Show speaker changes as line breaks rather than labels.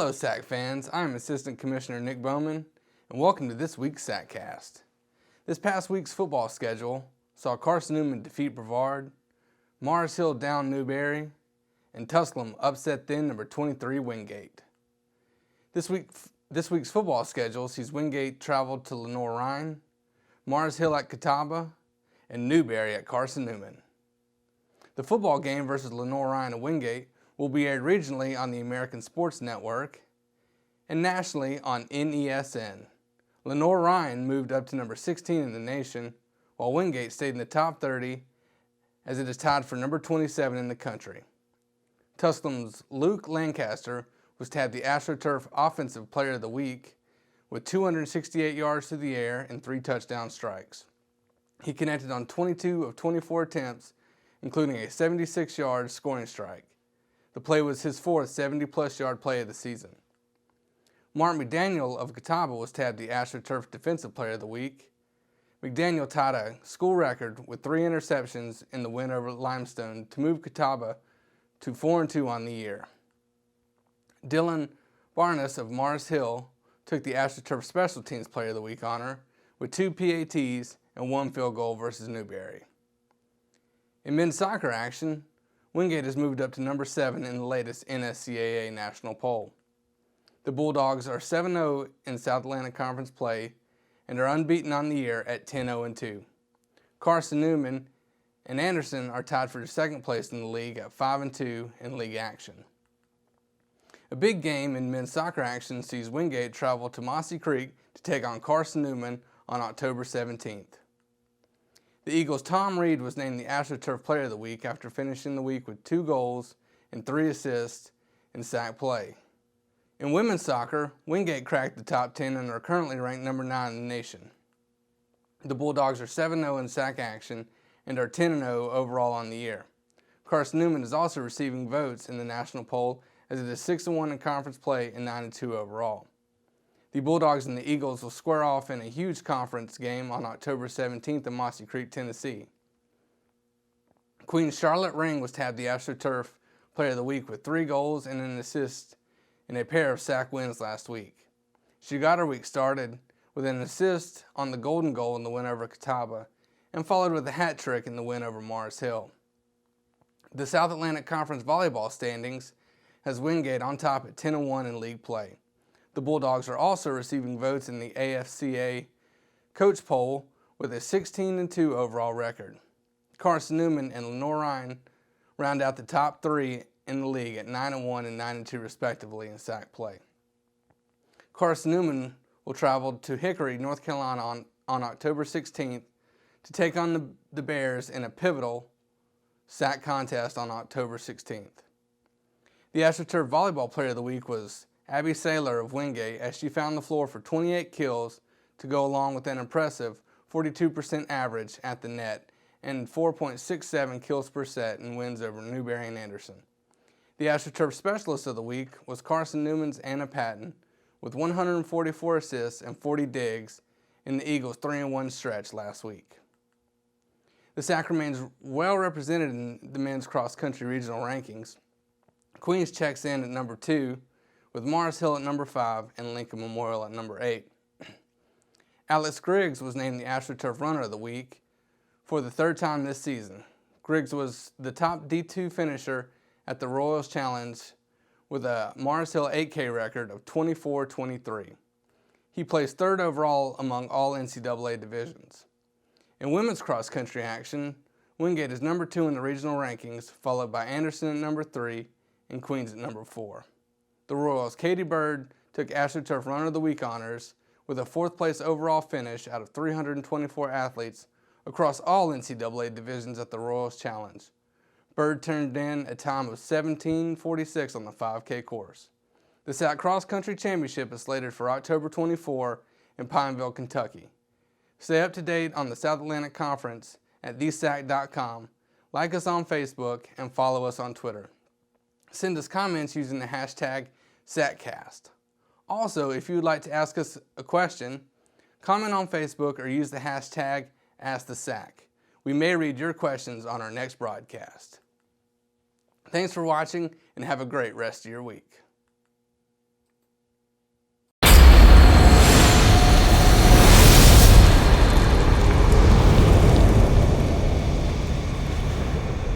Hello SAC fans, I am Assistant Commissioner Nick Bowman, and welcome to this week's SACcast. This past week's football schedule saw Carson Newman defeat Brevard, Mars Hill down Newberry, and Tusculum upset then number 23 Wingate. This week's football schedule sees Wingate travel to Lenoir-Rhyne, Mars Hill at Catawba, and Newberry at Carson Newman. The football game versus Lenoir-Rhyne and Wingate will be aired regionally on the American Sports Network and nationally on NESN. Lenoir-Rhyne moved up to number 16 in the nation, while Wingate stayed in the top 30 as it is tied for number 27 in the country. Tusculum's Luke Lancaster was tabbed the AstroTurf Offensive Player of the Week with 268 yards through the air and 3 touchdown strikes. He connected on 22 of 24 attempts, including a 76-yard scoring strike. The play was his fourth 70-plus yard play of the season. Mark McDaniel of Catawba was tabbed the AstroTurf Defensive Player of the Week. McDaniel tied a school record with 3 interceptions in the win over Limestone to move Catawba to 4-2 on the year. Dylan Barnes of Mars Hill took the AstroTurf Special Teams Player of the Week honor with 2 PATs and 1 field goal versus Newberry. In men's soccer action, Wingate has moved up to number 7 in the latest NSCAA national poll. The Bulldogs are 7-0 in South Atlantic Conference play and are unbeaten on the year at 10-0-2. Carson Newman and Anderson are tied for second place in the league at 5-2 in league action. A big game in men's soccer action sees Wingate travel to Mossy Creek to take on Carson Newman on October 17th. The Eagles' Tom Reed was named the AstroTurf Player of the Week after finishing the week with 2 goals and 3 assists in SAC play. In women's soccer, Wingate cracked the top 10 and are currently ranked number 9 in the nation. The Bulldogs are 7-0 in SAC action and are 10-0 overall on the year. Carson Newman is also receiving votes in the national poll as it is 6-1 in conference play and 9-2 overall. The Bulldogs and the Eagles will square off in a huge conference game on October 17th in Mossy Creek, Tennessee. Queen Charlotte Ring was tabbed the AstroTurf Player of the Week with 3 goals and an assist in a pair of SAC wins last week. She got her week started with an assist on the golden goal in the win over Catawba and followed with a hat trick in the win over Mars Hill. The South Atlantic Conference volleyball standings has Wingate on top at 10-1 in league play. The Bulldogs are also receiving votes in the AFCA coach poll with a 16-2 overall record. Carson Newman and Lenoir-Rhyne round out the top 3 in the league at 9-1 and 9-2 respectively in SAC play. Carson Newman will travel to Hickory, North Carolina on October 16th to take on the Bears in a pivotal SAC contest on October 16th. The AstroTurf Volleyball Player of the Week was Abby Saylor of Wingate as she found the floor for 28 kills to go along with an impressive 42% average at the net and 4.67 kills per set in wins over Newberry and Anderson. The AstroTurf Specialist of the Week was Carson Newman's Anna Patton with 144 assists and 40 digs in the Eagles' 3-1 stretch last week. The SAC remains well represented in the men's cross-country regional rankings. Queens checks in at number 2, with Mars Hill at number 5 and Lincoln Memorial at number 8. Alex Griggs was named the AstroTurf Runner of the Week for the 3rd time this season. Griggs was the top D2 finisher at the Royals Challenge with a Mars Hill 8K record of 24-23. He placed 3rd overall among all NCAA divisions. In women's cross-country action, Wingate is number 2 in the regional rankings, followed by Anderson at number 3 and Queens at number 4. The Royals' Katie Bird took AstroTurf Runner of the Week honors with a 4th place overall finish out of 324 athletes across all NCAA divisions at the Royals Challenge. Bird turned in a time of 17:46 on the 5K course. The SAC Cross Country Championship is slated for October 24 in Pineville, Kentucky. Stay up to date on the South Atlantic Conference at thesac.com, like us on Facebook, and follow us on Twitter. Send us comments using the hashtag SACcast. Also, if you would like to ask us a question, comment on Facebook or use the hashtag AskTheSac. We may read your questions on our next broadcast. Thanks for watching and have a great rest of your week.